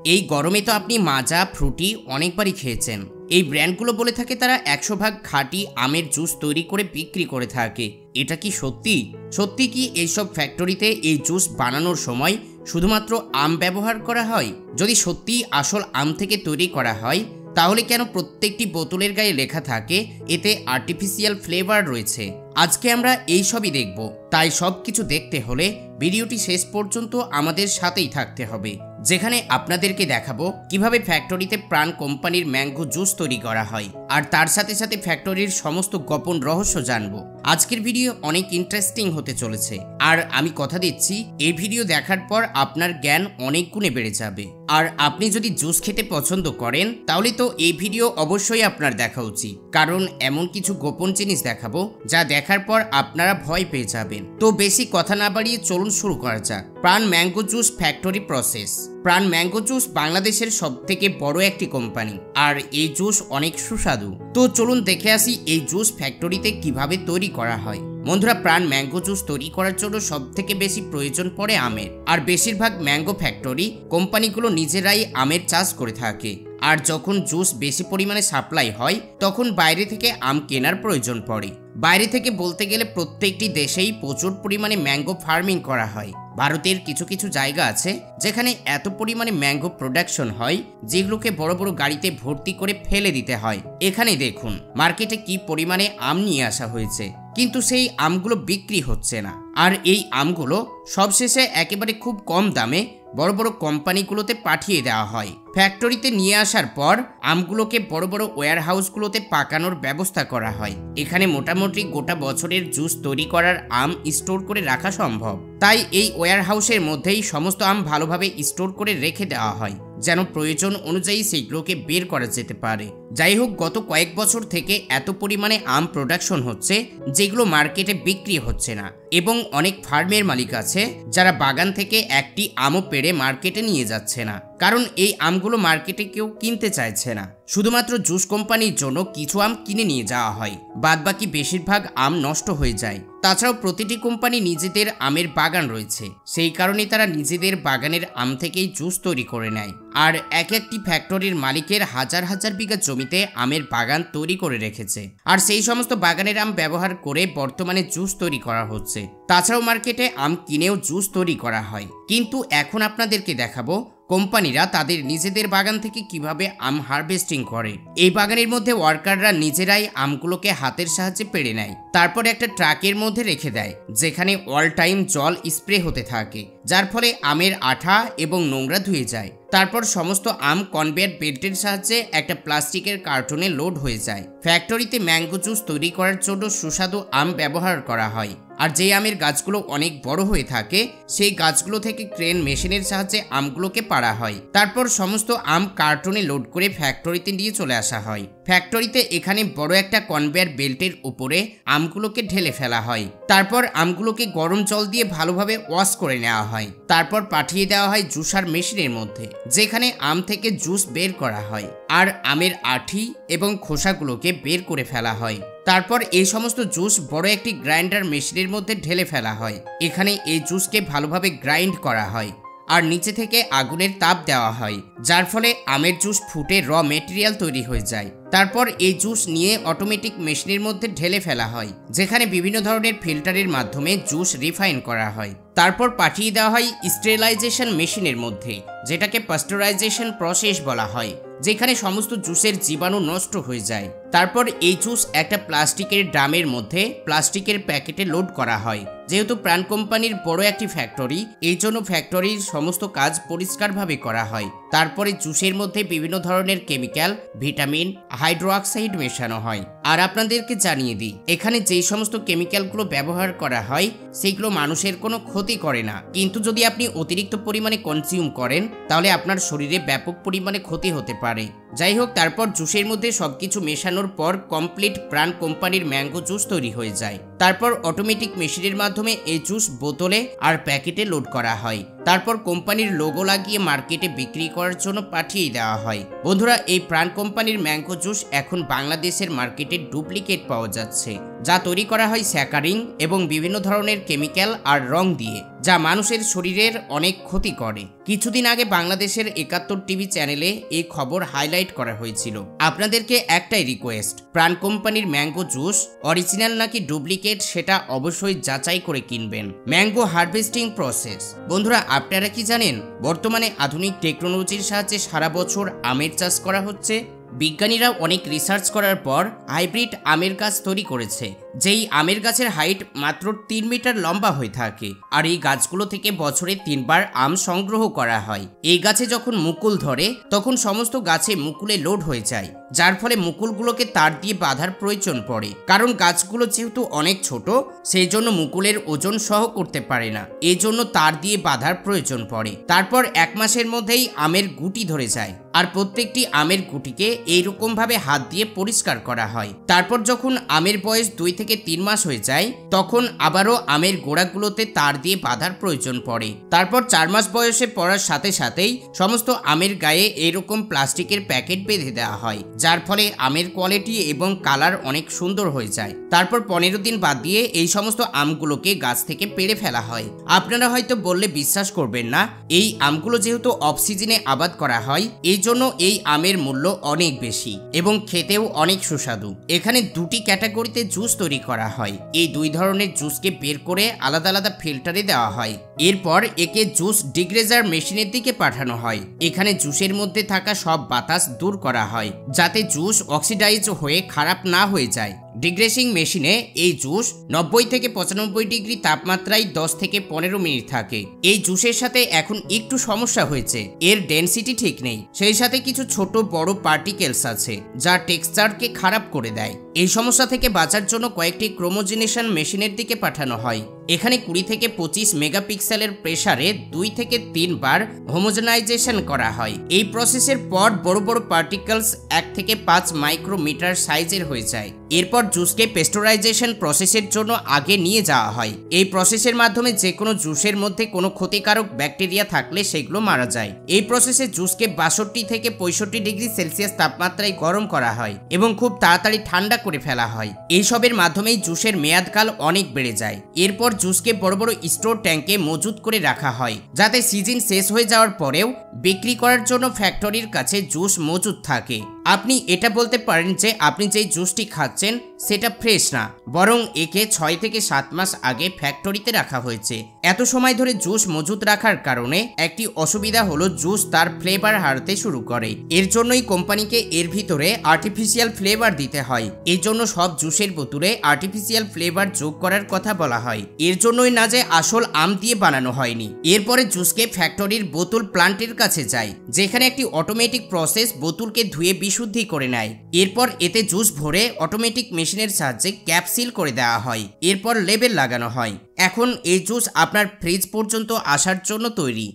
এই গরমে তো আপনি মাজা ফ্রুটি অনেকবারই খেয়েছেন। এই ব্র্যান্ডগুলো বলে থাকে তারা 100% খাঁটি আমের জুস তৈরি করে বিক্রি করে থাকে। এটা কি সত্যি? সত্যি কি এইসব ফ্যাক্টরিতে এই জুস বানানোর সময় শুধুমাত্র আম ব্যবহার করা হয়? যদি সত্যি আসল আম থেকে তৈরি করা হয় তাহলে কেন প্রত্যেকটি বোতলের গায়ে লেখা থাকে এতে আর্টিফিশিয়াল ফ্লেভার রয়েছে? আজকে আমরা এই সবই দেখব। তাই সব কিছু দেখতে হলে ভিডিওটি শেষ পর্যন্ত আমাদের সাথেই থাকতে হবে, যেখানে আপনাদেরকে দেখাবো কিভাবে ফ্যাক্টরিতে প্রাণ কোম্পানির ম্যাঙ্গো জুস তৈরি করা হয়, আর তার সাথে সাথে ফ্যাক্টরির সমস্ত গোপন রহস্য জানবো। আজকের ভিডিও অনেক ইন্টারেস্টিং হতে চলেছে, আর আমি কথা দিচ্ছি এই ভিডিও দেখার পর আপনার জ্ঞান অনেক গুণে বেড়ে যাবে। আর আপনি যদি জুস খেতে পছন্দ করেন তাহলে তো এই ভিডিও অবশ্যই আপনার দেখা উচিত, কারণ এমন কিছু গোপন জিনিস দেখাবো যা দেখার পর আপনারা ভয় পেয়ে যাবেন। তো বেশি কথা না বাড়িয়ে চলুন শুরু করা যাক। প্রাণ ম্যাঙ্গো জুস ফ্যাক্টরি প্রসেস। প্রাণ ম্যাঙ্গো জুস বাংলাদেশের সবথেকে বড় একটি কোম্পানি, আর এই জুস অনেক সুস্বাদু। তো চলুন দেখে আসি এই জুস ফ্যাক্টরিতে কিভাবে তৈরি করা হয়। বন্ধুরা, প্রাণ ম্যাঙ্গো জুস তৈরি করার জন্য সবথেকে বেশি প্রয়োজন পড়ে আমের, আর বেশিরভাগ ম্যাঙ্গো ফ্যাক্টরি কোম্পানিগুলো নিজেরাই আমের চাষ করে থাকে। আর যখন জুস বেশি পরিমাণে সাপ্লাই হয় তখন বাইরে থেকে আম কেনার প্রয়োজন পড়ে। বাইরে থেকে বলতে গেলে প্রত্যেকটি দেশেই প্রচুর পরিমাণে ম্যাঙ্গো ফার্মিং করা হয়। ভারতের কিছু কিছু জায়গা আছে যেখানে এত পরিমাণে ম্যাঙ্গো প্রোডাকশন হয় যেগুলোকে বড় বড় গাড়িতে ভর্তি করে ফেলে দিতে হয়। এখানে দেখুন মার্কেটে কি পরিমাণে আম নিয়ে আসা হয়েছে, কিন্তু সেই আমগুলো বিক্রি হচ্ছে না। আর এই আমগুলো সবশেষে একেবারে খুব কম দামে বড় বড় কোম্পানিগুলোতে পাঠিয়ে দেওয়া হয়। ফ্যাক্টরিতে নিয়ে আসার পর আমগুলোকে বড় বড় ওয়্যার হাউসগুলোতে পাকানোর ব্যবস্থা করা হয়। এখানে মোটামুটি গোটা বছরের জুস তৈরি করার আম স্টোর করে রাখা সম্ভব। তাই এই ওয়্যার হাউসের মধ্যেই সমস্ত আম ভালোভাবে স্টোর করে রেখে দেওয়া হয়, যেন প্রয়োজন অনুযায়ী সেগুলোকে বের করা যেতে পারে। যাই হোক, গত কয়েক বছর থেকে এত পরিমাণে আম প্রোডাকশন হচ্ছে যেগুলো মার্কেটে বিক্রি হচ্ছে না, এবং অনেক ফার্মের মালিক আছে যারা বাগান থেকে একটি আমও পেড়ে মার্কেটে নিয়ে যাচ্ছে না, কারণ এই আমগুলো মার্কেটে কেউ কিনতে চাইছে না। শুধুমাত্র জুস কোম্পানির জন্য কিছু আম কিনে নিয়ে যাওয়া হয়, বাদবাকি বেশিরভাগ আম নষ্ট হয়ে যায়। তাছাড়াও প্রতিটি কোম্পানি নিজেদের আমের বাগান রয়েছে, সেই কারণে তারা নিজেদের বাগানের আম থেকেই জুস তৈরি করে নেয়। আর এক একটি ফ্যাক্টরির মালিকের হাজার হাজার বিঘা জমিতে আমের বাগান তৈরি করে রেখেছে, আর সেই সমস্ত বাগানের আম ব্যবহার করে বর্তমানে জুস তৈরি করা হচ্ছে। তাছাড়াও মার্কেটে আম কিনেও জুস তৈরি করা হয়। কিন্তু এখন আপনাদেরকে দেখাবো কোম্পানিরা তাদের নিজেদের বাগান থেকে কিভাবে আম হারভেস্টিং করে। এই বাগানের মধ্যে ওয়ার্কাররা নিজেরাই আমগুলোকে হাতের সাহায্যে পেড়ে নেয়, তারপর একটা ট্রাকের মধ্যে রেখে দেয়, যেখানে অল টাইম জল স্প্রে হতে থাকে, যার ফলে আমের আঠা এবং নোংরা ধুয়ে যায়। তারপর সমস্ত আম কনভেয়ার বেল্টের সাহায্যে একটা প্লাস্টিকের কার্টুনে লোড হয়ে যায়। ফ্যাক্টরিতে ম্যাঙ্গো জুস তৈরি করার জন্য সুস্বাদু আম ব্যবহার করা হয়, আর যে আমের গাছগুলো অনেক বড় হয়ে থাকে সেই গাছগুলো থেকে ক্রেন মেশিনের সাহায্যে আমগুলোকে পাড়া হয়। তারপর সমস্ত আম কার্টুনে লোড করে ফ্যাক্টরিতে নিয়ে চলে আসা হয়। ফ্যাক্টরিতে এখানে বড় একটা কনভেয়ার বেল্টের উপরে আমগুলোকে ঢেলে ফেলা হয়। তারপর আমগুলোকে গরম জল দিয়ে ভালোভাবে ওয়াশ করে নেওয়া হয়। তারপর পাঠিয়ে দেওয়া হয় জুসার মেশিনের মধ্যে, যেখানে আম থেকে জুস বের করা হয়, আর আমের আঠি এবং খোসাগুলোকে বের করে ফেলা হয়। তারপর এই সমস্ত জুস বড় একটি গ্রাইন্ডার মেশিনের মধ্যে ঢেলে ফেলা হয়। এখানে এই জুসকে ভালোভাবে গ্রাইন্ড করা হয়, আর নিচে থেকে আগুনের তাপ দেওয়া হয়, যার ফলে আমের জুস ফুটে র মেটেরিয়াল তৈরি হয়ে যায়। তারপর এই জুস নিয়ে অটোমেটিক মেশিনের মধ্যে ঢেলে ফেলা হয়, যেখানে বিভিন্ন ধরনের ফিল্টারের মাধ্যমে জুস রিফাইন করা হয়। তারপর পাঠিয়ে দেওয়া হয় স্টেরিলাইজেশন মেশিনের মধ্যে, যেটাকে পাস্টুরাইজেশন প্রসেস বলা হয়, যেখানে সমস্ত জুসের জীবাণু নষ্ট হয়ে যায়। তারপর এই জুস একটা প্লাস্টিকের ড্রামের মধ্যে প্লাস্টিকের প্যাকেটে লোড করা হয়। যেহেতু প্রাণ কোম্পানির বড় একটি ফ্যাক্টরি, এই জন্য ফ্যাক্টরির সমস্ত কাজ পরিষ্কারভাবে করা হয়। তারপরে জুসের মধ্যে বিভিন্ন ধরনের কেমিক্যাল, ভিটামিন, হাইড্রোক্সাইড মেশানো হয়। আর আপনাদেরকে জানিয়ে দিই, এখানে যেই সমস্ত কেমিক্যালগুলো ব্যবহার করা হয় সেগুলো মানুষের কোনো ক্ষতি করে না, কিন্তু যদি আপনি অতিরিক্ত পরিমাণে কনজিউম করেন তাহলে আপনার শরীরে ব্যাপক পরিমাণে ক্ষতি হতে পারে। যাই হোক, তারপর জুসের মধ্যে সবকিছু মেশানোর পর কমপ্লিট প্রাণ কোম্পানির ম্যাঙ্গো জুস তৈরি হয়ে যায়। তারপর অটোমেটিক মেশিনের মাধ্যমে এই জুস বোতলে আর প্যাকেটে লোড করা হয়। তারপর কোম্পানির লোগো লাগিয়ে মার্কেটে বিক্রি করার জন্য পাঠিয়ে দেওয়া হয়। বন্ধুরা, এই প্রাণ কোম্পানির ম্যাঙ্গো জুস এখন বাংলাদেশের মার্কেটে ডুপ্লিকেট পাওয়া যাচ্ছে, যা তৈরি করা হয় স্যাকারিন এবং বিভিন্ন ধরনের কেমিক্যাল আর রং দিয়ে, যা মানুষের শরীরের অনেক ক্ষতি করে। কিছুদিন আগে বাংলাদেশের 71 টিভি চ্যানেলে এই খবর হাইলাইট করা হয়েছিল। আপনাদেরকে একটাই রিকোয়েস্ট, প্রাণ কোম্পানির ম্যাঙ্গো জুস অরিজিনাল নাকি ডুপ্লিকেট সেটা অবশ্যই যাচাই করে কিনবেন। Mango harvesting process. বন্ধুরা, আপনারা কি জানেন বর্তমানে আধুনিক টেকনোলজির সাহায্যে সারা বছর আমের চাষ করা হচ্ছে? বিজ্ঞানীরা অনেক রিসার্চ করার পর হাইব্রিড আমের গাছ তৈরি করেছে, যেই আমের গাছের হাইট মাত্র 3 মিটার লম্বা হয়ে থাকে। আর এই গাছগুলো থেকে বছরে 3 বার আম সংগ্রহ করা হয়। এই গাছে যখন মুকুল ধরে তখন সমস্ত গাছে মুকুলে লোড হয়ে যায়, যার ফলে মুকুলগুলোকে তার দিয়ে বাঁধার প্রয়োজন পড়ে। কারণ গাছগুলো যেহেতু অনেক ছোট, সেই জন্য মুকুলের ওজন সহ করতে পারে না, এই জন্য তার দিয়ে বাঁধার প্রয়োজন পড়ে। তারপর 1 মাসের মধ্যেই আমের গুটি ধরে যায়, আর প্রত্যেকটি আমের গুটিকে এইরকম ভাবে হাত দিয়ে পরিষ্কার করা হয়। তারপর যখন আমের বয়স 2 থেকে 3 মাস হয়ে যায়, তখন আবারও আমের গোড়াগুলোতে তার দিয়ে বাঁধার প্রয়োজন পড়ে। তারপর 4 মাস বয়সে পড়ার সাথে সাথেই সমস্ত আমের গায়ে এইরকম প্লাস্টিকের প্যাকেট বেঁধে দেওয়া হয়, যার ফলে আমের কোয়ালিটি এবং কালার অনেক সুন্দর হয়ে যায়। তারপর 15 দিন বাদ দিয়ে এই সমস্ত আমগুলোকে গাছ থেকে পেড়ে ফেলা হয়। আপনারা হয়তো বললে বিশ্বাস করবেন না, এই আমগুলো যেহেতু অফ সিজনে আবাদ করা হয়, এই জন্য এই আমের মূল্য অনেক বেশি এবং খেতেও অনেক সুস্বাদু। এখানে 2টি ক্যাটাগরিতে জুস তৈরি করা হয়। এই 2 ধরনের জুসকে বের করে আলাদা আলাদা ফিল্টারে দেওয়া হয়। এরপর একে জুস ডিগ্রেজার মেশিনের দিকে পাঠানো হয়। এখানে জুসের মধ্যে থাকা সব বাতাস দূর করা হয়, যাতে জুস অক্সিডাইজ হয়ে খারাপ না হয়ে যায়। ডিগ্রেসিং মেশিনে এই জুস 90 থেকে 95 ডিগ্রি তাপমাত্রায় 10 থেকে 15 মিনিট থাকে। এই জুসের সাথে এখন একটু সমস্যা হয়েছে, এর ডেনসিটি ঠিক নেই, সেই সাথে কিছু ছোট বড় পার্টিকেলস আছে যা টেক্সচারকে খারাপ করে দেয়। এই সমস্যা থেকে বাঁচার জন্য কয়েকটি ক্রোমোজেনেশন মেশিনের দিকে পাঠানো হয়। এখানে 20 থেকে 25 মেগাপিক্সেলের প্রেসারে 2 থেকে 3 বার হোমোজেনাইজেশন করা হয়। এই প্রসেসের পর বড় বড় পার্টিকেলস 1 থেকে 5 মাইক্রোমিটার সাইজের হয়ে যায়। এরপর জুসকে পেস্টোরাইজেশন প্রসেসের জন্য আগে নিয়ে যাওয়া হয়। এই প্রসেসের মাধ্যমে যে কোনো জুসের মধ্যে কোনো ক্ষতিকারক ব্যাকটেরিয়া থাকলে সেগুলো মারা যায়। এই প্রসেসে জুসকে 62 থেকে 65 ডিগ্রি সেলসিয়াস তাপমাত্রায় গরম করা হয় এবং খুব তাড়াতাড়ি ঠান্ডা করে ফেলা হয়। এইসবের মাধ্যমেই জুসের মেয়াদকাল অনেক বেড়ে যায়। এরপর জুসকে বড় বড় স্টোর ট্যাঙ্কে মজুত করে রাখা হয়, যাতে সিজন শেষ হয়ে যাওয়ার পরেও বিক্রি করার জন্য ফ্যাক্টরির কাছে জুস মজুত থাকে। আপনি এটা বলতে পারেন যে আপনি যেই জুসটি খাচ্ছেন সেটা ফ্রেশ না, বরং একে 6 থেকে 7 মাস আগে ফ্যাক্টরিতে রাখা হয়েছে। এত সময় ধরে জুস মজুত রাখার কারণে একটি অসুবিধা হলো জুস তার ফ্লেভার হারাতে শুরু করে। এর জন্যই কোম্পানিকে এর ভিতরে আর্টিফিশিয়াল ফ্লেভার দিতে হয়। এই জন্য সব জুসের বোতলে আর্টিফিশিয়াল ফ্লেভার যোগ করার কথা বলা হয়। এর জন্যই না যে আসল আম দিয়ে বানানো হয়নি। এরপরে জুসকে ফ্যাক্টরির বোতল প্লান্টের কাছে যায়, যেখানে একটি অটোমেটিক প্রসেস বোতলকে ধুয়ে বিশুদ্ধি করে নেয়। এরপর এতে জুস ভরে অটোমেটিক মেশিনের সাহায্যে ক্যাপসিল করে দেওয়া হয়। এরপর লেবেল লাগানো হয়। এখন এই জুস আপনার ফ্রিজ পর্যন্ত আসার জন্য তৈরি।